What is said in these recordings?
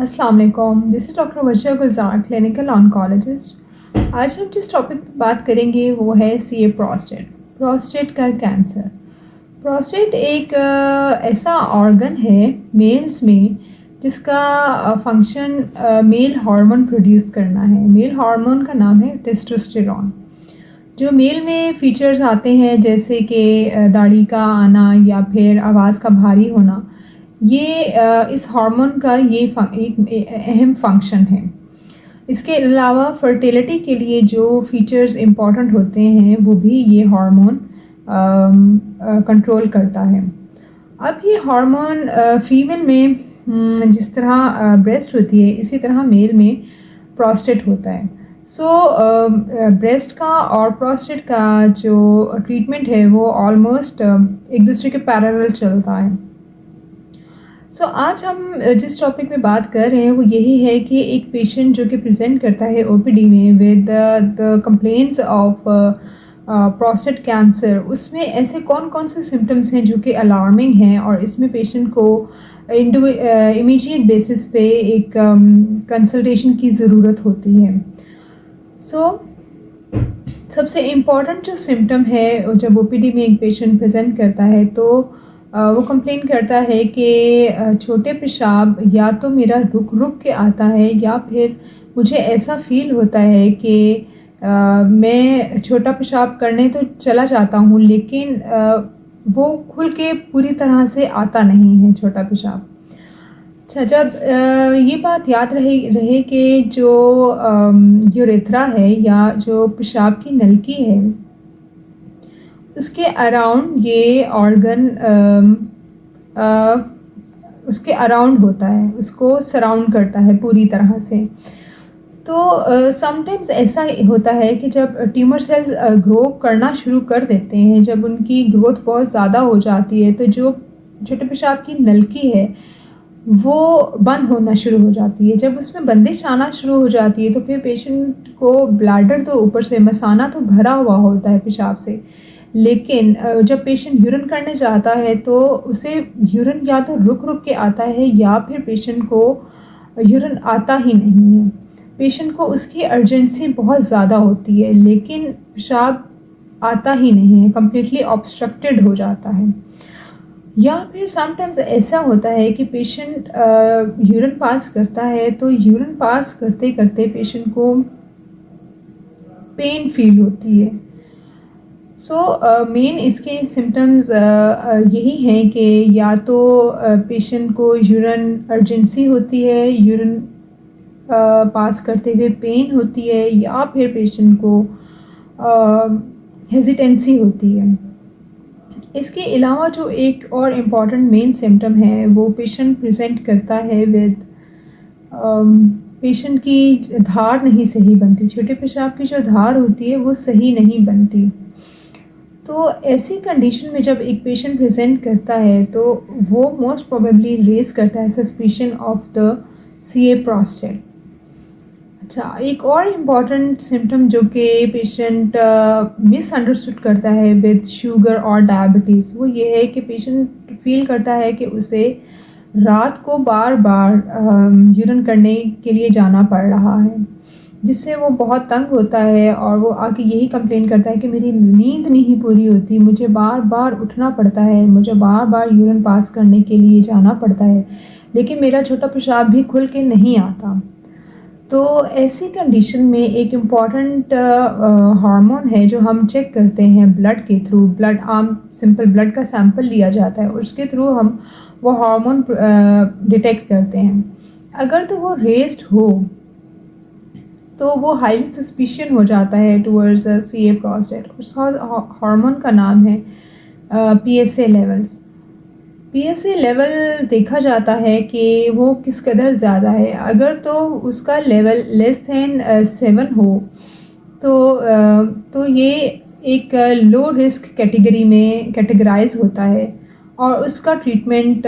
अस्सलाम वालेकुम, this is doctor Varsha Gulzar, clinical oncologist. आज हम जिस टॉपिक पर बात करेंगे वो है सीए प्रोस्टेट। प्रोस्टेट का कैंसर। प्रोस्टेट एक ऐसा ऑर्गन है मेल्स में जिसका फंक्शन मेल हार्मोन प्रोड्यूस करना है। मेल हार्मोन का नाम है टेस्टोस्टेरॉन। जो मेल में फीचर्स आते हैं जैसे कि दाढ़ी का आना या फिर आवाज़ का भारी होना, ये इस हार्मोन का एक अहम फंक्शन है। इसके अलावा फर्टिलिटी के लिए जो फीचर्स इम्पॉर्टेंट होते हैं वो भी ये हार्मोन कंट्रोल करता है। अब ये हार्मोन फीमेल में जिस तरह ब्रेस्ट होती है इसी तरह मेल में प्रोस्टेट होता है। ब्रेस्ट का और प्रोस्टेट का जो ट्रीटमेंट है वो ऑलमोस्ट एक दूसरे के पैरेलल चलता है। आज हम जिस टॉपिक में बात कर रहे हैं वो यही है कि एक पेशेंट जो कि प्रेजेंट करता है ओपीडी में with the complaints of prostate cancer, उसमें ऐसे कौन कौन से सिम्टम्स हैं जो कि अलार्मिंग हैं और इसमें पेशेंट को इमीडिएट बेसिस पे एक कंसल्टेशन की ज़रूरत होती है। सबसे इम्पॉर्टेंट जो सिम्टम है जब ओपीडी में एक पेशेंट प्रेजेंट करता है तो वो कंप्लेन करता है कि छोटे पेशाब या तो मेरा रुक रुक के आता है या फिर मुझे ऐसा फील होता है कि मैं छोटा पेशाब करने तो चला जाता हूँ लेकिन वो खुल के पूरी तरह से आता नहीं है छोटा पेशाब। अच्छा, जब ये बात याद रहे कि जो यूरेथ्रा है या जो पेशाब की नलकी है उसके अराउंड ये ऑर्गन उसके अराउंड होता है, उसको सराउंड करता है पूरी तरह से। तो समटाइम्स ऐसा होता है कि जब ट्यूमर सेल्स ग्रो करना शुरू कर देते हैं, जब उनकी ग्रोथ बहुत ज़्यादा हो जाती है तो जो छोटे पेशाब की नलकी है वो बंद होना शुरू हो जाती है। जब उसमें बंदिश आना शुरू हो जाती है तो फिर पेशेंट को ब्लैडर तो ऊपर से मसाना तो भरा हुआ होता है पेशाब से, लेकिन जब पेशेंट यूरिन करने जाता है तो उसे यूरिन या तो रुक रुक के आता है या फिर पेशेंट को यूरिन आता ही नहीं है। पेशेंट को उसकी अर्जेंसी बहुत ज़्यादा होती है लेकिन पेशाब आता ही नहीं है, कम्प्लीटली ऑब्स्ट्रक्टेड हो जाता है। या फिर समटाइम्स ऐसा होता है कि पेशेंट यूरिन पास करता है तो यूरिन पास करते करते पेशेंट को पेन फील होती है। मेन इसके सिम्टम्स यही हैं कि या तो पेशेंट को यूरिन अर्जेंसी होती है, यूरिन पास करते हुए पेन होती है, या फिर पेशेंट को हेजिटेंसी होती है। इसके अलावा जो एक और इम्पॉर्टेंट मेन सिम्टम है वो पेशेंट प्रेजेंट करता है विद पेशेंट की धार नहीं सही बनती, छोटे पेशाब की जो धार होती है वो सही नहीं बनती। तो ऐसी कंडीशन में जब एक पेशेंट प्रेजेंट करता है तो वो मोस्ट प्रोबेबली रेज करता है suspicion of the CA prostate. अच्छा, एक और इम्पॉर्टेंट सिम्टम जो कि पेशेंट मिसअंडरस्टूड करता है विद शुगर और डायबिटीज़, वो ये है कि पेशेंट फील करता है कि उसे रात को बार बार यूरिन करने के लिए जाना पड़ रहा है, जिससे वो बहुत तंग होता है और वो आके यही कंप्लेन करता है कि मेरी नींद नहीं पूरी होती, मुझे बार बार उठना पड़ता है, मुझे बार बार यूरिन पास करने के लिए जाना पड़ता है लेकिन मेरा छोटा पेशाब भी खुल के नहीं आता। तो ऐसी कंडीशन में एक इम्पॉर्टेंट हार्मोन है जो हम चेक करते हैं ब्लड के थ्रू। ब्लड आम सिंपल ब्लड का सैंपल लिया जाता है, उसके थ्रू हम वो हार्मोन डिटेक्ट करते हैं। अगर तो वो रेज्ड हो तो वो हाईली सस्पिशियन हो जाता है टूवर्ड्स सीए प्रोस्टेट। उस हार्मोन का नाम है पीएसए लेवल्स। पीएसए लेवल देखा जाता है कि वो किस कदर ज़्यादा है। अगर तो उसका लेवल लेस दैन 7 हो तो ये एक लो रिस्क कैटेगरी में कैटेगराइज होता है और उसका ट्रीटमेंट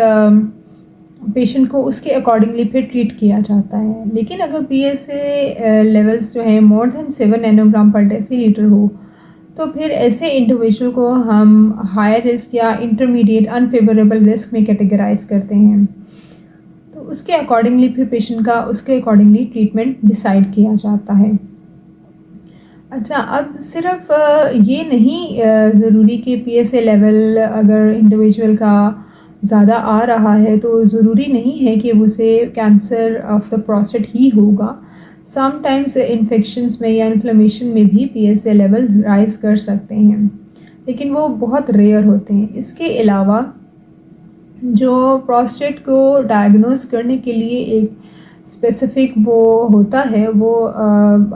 पेशेंट को उसके अकॉर्डिंगली फिर ट्रीट किया जाता है। लेकिन अगर पीएसए लेवल्स जो हैं मोर देन 7 नैनोग्राम पर डेसीलीटर हो तो फिर ऐसे इंडिविजुअल को हम हाई रिस्क या इंटरमीडिएट अनफेवरेबल रिस्क में कैटेगराइज करते हैं। तो उसके अकॉर्डिंगली फिर पेशेंट का उसके अकॉर्डिंगली ट्रीटमेंट डिसाइड किया जाता है। अच्छा, अब सिर्फ ये नहीं ज़रूरी कि पीएसए लेवल अगर इंडिविजुअल का ज़्यादा आ रहा है तो ज़रूरी नहीं है कि उसे कैंसर ऑफ द प्रोस्टेट ही होगा। समटाइम्स इन्फेक्शंस में या इन्फ्लेमेशन में भी पीएसए लेवल राइज़ कर सकते हैं, लेकिन वो बहुत रेयर होते हैं। इसके अलावा जो प्रोस्टेट को डायग्नोस करने के लिए एक स्पेसिफिक वो होता है, वो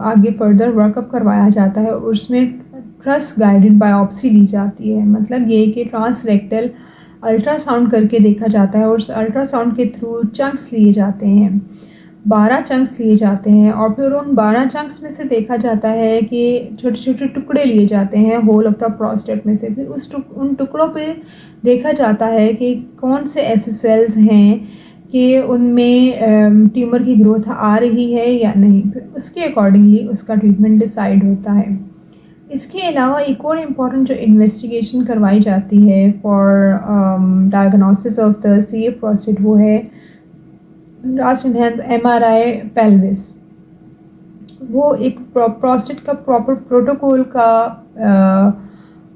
आगे फर्दर वर्कअप करवाया जाता है। उसमें ट्रस गाइडेड बायोप्सी ली जाती है। मतलब ये कि ट्रांसरेक्टल अल्ट्रासाउंड करके देखा जाता है और उस अल्ट्रासाउंड के थ्रू चंक्स लिए जाते हैं, 12 चंक्स लिए जाते हैं और फिर उन 12 चंक्स में से देखा जाता है कि छोटे छोटे टुकड़े लिए जाते हैं होल ऑफ द प्रोस्टेट में से। फिर उन टुकड़ों पे देखा जाता है कि कौन से ऐसे सेल्स हैं कि उनमें ट्यूमर की ग्रोथ आ रही है या नहीं। फिर उसके अकॉर्डिंगली उसका ट्रीटमेंट डिसाइड होता है। इसके अलावा एक और इम्पॉर्टेंट जो इन्वेस्टिगेशन करवाई जाती है for diagnosis of the CA prostate वो है लास्ट एनहांस एमआरआई पेल्विस। वो एक प्रोस्टेट का प्रॉपर प्रोटोकॉल का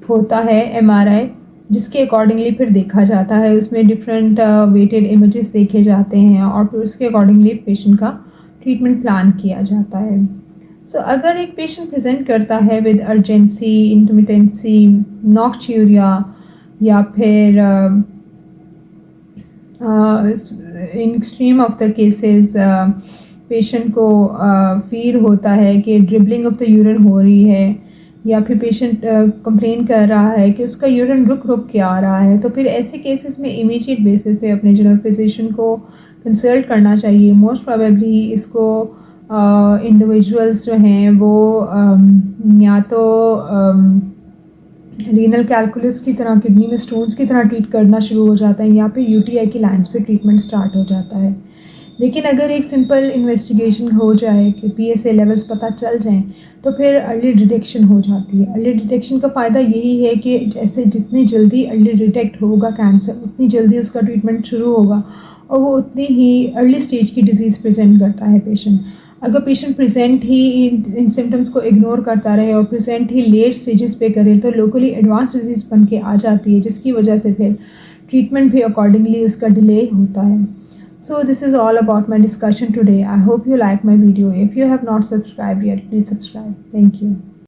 होता है एमआरआई, जिसके अकॉर्डिंगली फिर देखा जाता है। उसमें डिफरेंट वेटेड इमेजेस देखे जाते हैं और फिर उसके अकॉर्डिंगली पेशेंट का ट्रीटमेंट प्लान किया जाता है। सो अगर एक पेशेंट प्रेजेंट करता है विद अर्जेंसी, इंटरमिटेंसी, नॉक्ट्यूरिया या फिर in extreme of the cases patient को फील होता है कि ड्रिबलिंग ऑफ द यूरिन हो रही है या फिर पेशेंट कंप्लेन कर रहा है कि उसका यूरिन रुक रुक के आ रहा है, तो फिर ऐसे केसेस में इमीडिएट बेसिस पे अपने जनरल फिजिशियन को कंसल्ट करना चाहिए। मोस्ट प्रोबेबली इसको इंडिविजुअल्स जो हैं वो या तो रीनल कैलकुलस की तरह, किडनी में स्टोन्स की तरह ट्रीट करना शुरू हो जाता है या फिर यूटीआई की लाइन्स पे ट्रीटमेंट स्टार्ट हो जाता है। लेकिन अगर एक सिंपल इन्वेस्टिगेशन हो जाए कि पीएसए लेवल्स पता चल जाएं तो फिर अर्ली डिटेक्शन हो जाती है। अर्ली डिटेक्शन का फ़ायदा यही है कि जैसे जितनी जल्दी अर्ली डिटेक्ट होगा कैंसर, उतनी जल्दी उसका ट्रीटमेंट शुरू होगा और वो उतनी ही अर्ली स्टेज की डिज़ीज़ प्रेजेंट करता है पेशेंट। अगर पेशेंट प्रेजेंट ही इन सिम्टम्स को इग्नोर करता रहे और प्रेजेंट ही लेट स्टेजेस पे करे तो लोकली एडवांस डिजीज़ बन के आ जाती है, जिसकी वजह से फिर ट्रीटमेंट भी अकॉर्डिंगली उसका डिले होता है। So this is all about my discussion today. I hope you like my video. If you have not subscribed yet, please subscribe. Thank you.